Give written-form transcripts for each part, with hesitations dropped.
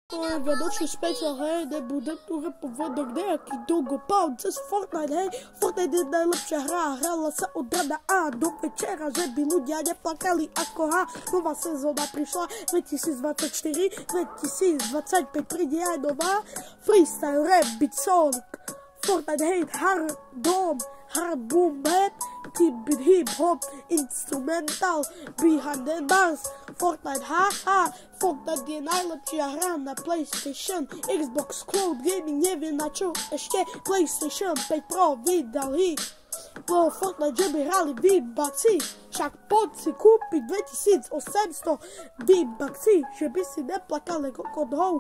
To je vianočný špeciál, hej, nebudem tu repovať nejaký dogopán cez Fortnite, hej. Fortnite je najlepšia hra, hrala sa od rana a do večera, že by ľudia neplakali ako nová sezóna prišla 2024, 2025 príde aj nová, freestyle, rap, beat, song, Fortnite, hate, hard, dom, hard, boom, bap, beat, hip, hop, instrumental, behind the bars, Fortnite, haha, Fortnite je najlepšia hra na PlayStation, Xbox, Cloud Gaming, neviem na čo ešte, PlayStation 5 Pro vydal hit. Po Fortnite, že by hrali V-Bucksy, však poď si kúpiť 2800 V-Bucksy, že by si neplakali kokot hou.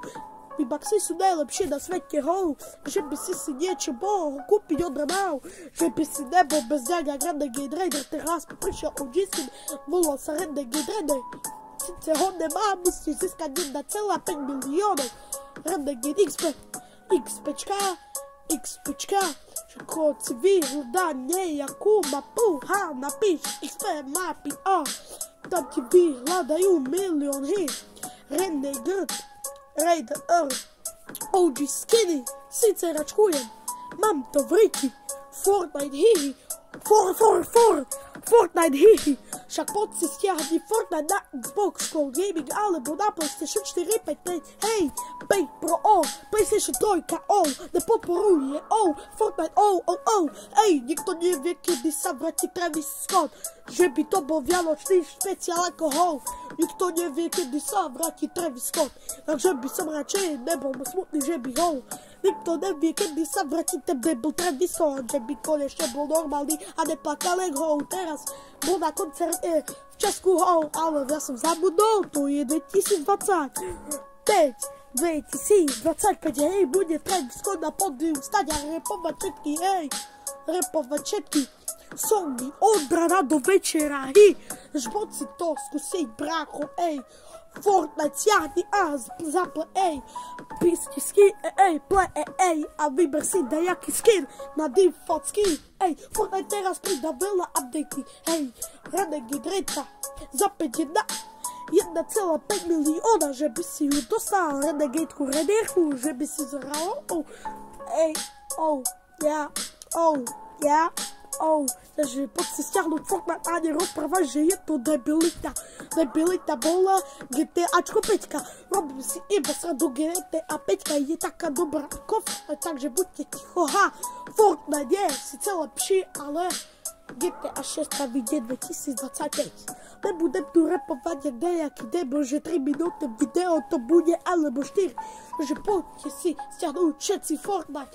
V-Bucksy sú najlepšie na svete hou, že by si niečo mohol kúpiť od ranov, že by si nebol bez ňaňa Renegade Raider, teraz prišiel od Jiskin, volal sa Renegade Raider. Sice ho nemá, musíš získať 1,5 miliónov. Renegade XPčka, že kód si vyhľadá nejakú mapu, napíš XP mapy a tam ti vyhľadajú milión hit. Renegade Raider, OG Skinny, sice račkujem, mám to v riti, Fortnite hihi, Fortnite hihi, však poď si stiahni Fortnite na Xbox, Cloud Gaming alebo na PlayStation 4, 5, hej, 5 Pro all, PlayStation 3 all, nepodporuje all, Fortnite all, hej, nikto nevie, kedy sa vráti Travis Scott, že by to bol vianočný špeciál ako hol, nikto nevie, kedy sa vráti Travis Scott, takže by som radšej nebol smutný, že by hol. Nikto nevie, kedy sa vráti ten nebol Travis Scott, že by konečne bol normálny a neplakal jak hol. Teraz bol na koncerte v Česku hol, ale ja som zabudol, to je 2025, hej, bude Travis Scott na pódium stať a repovať všetky songy od rana do večera, hej, poď si to skúsiť, brácho, ej. Fortnite siahni a zaple, ej, písky skin, ej, play, ej, a vyber si dajaký skin na default skin, ej, Fortnite teraz pridá veľa updatey, hej, Renegade Raider za 1,5 milióna, že by si ju dostal, Renegadeku, že by si zhral, takže poď si stiahnuť Fortnite a nerozprávaj, že je to debilita. Debilita bola GTAčko 5. Robím si iba srandu, GTA 5 je taká dobrá ako Fortnite, takže buďte ticho, Fortnite je síce lepší, ale GTA 6 vyjde 2025. Nebudem tu repovať jak nejaký debol, že 3 minúty video to bude, alebo 4. Takže poďte si stiahnuť všetci Fortnite.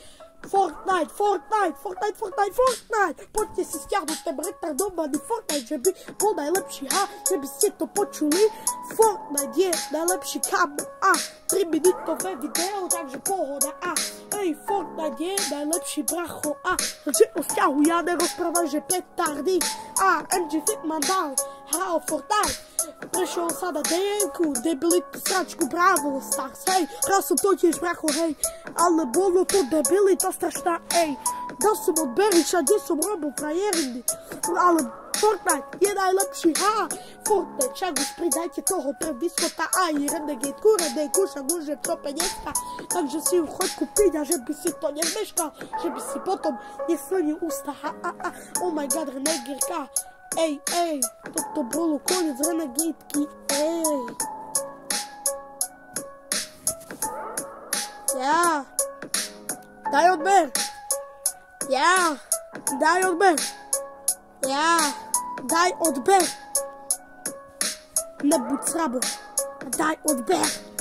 Poďte si stiahnuť ten retardovaný Fortnite, že by bol najlepší, že by ste to počuli. Fortnite je najlepší kámo a 3 minútové video, takže pohoda a hej, Fortnite je najlepší bracho a takže o vzťahu ja nerozprávam, že petardy a MG Fitman dal hral Fortnite. Prešiel sa na DM-ku, debilitu, sračku, Brawl Stars, hej, hral som to tiež, bracho, hej, ale bolo to debilita strašná, ej, dal som od Beriša, kde som robil frajeriny, ale Fortnite je najlepší, Fortnite, však už pridajte toho Traviscota aj Renegadeku, však už je to 50, takže si ju choď kúpiť a že by si to nezmeškal, že by si potom neslnil ústa, oh my god, Renegadeka. Ej, toto bolo koniec Renegadeky, Ja, daj odber, nebuď srabo, daj odber.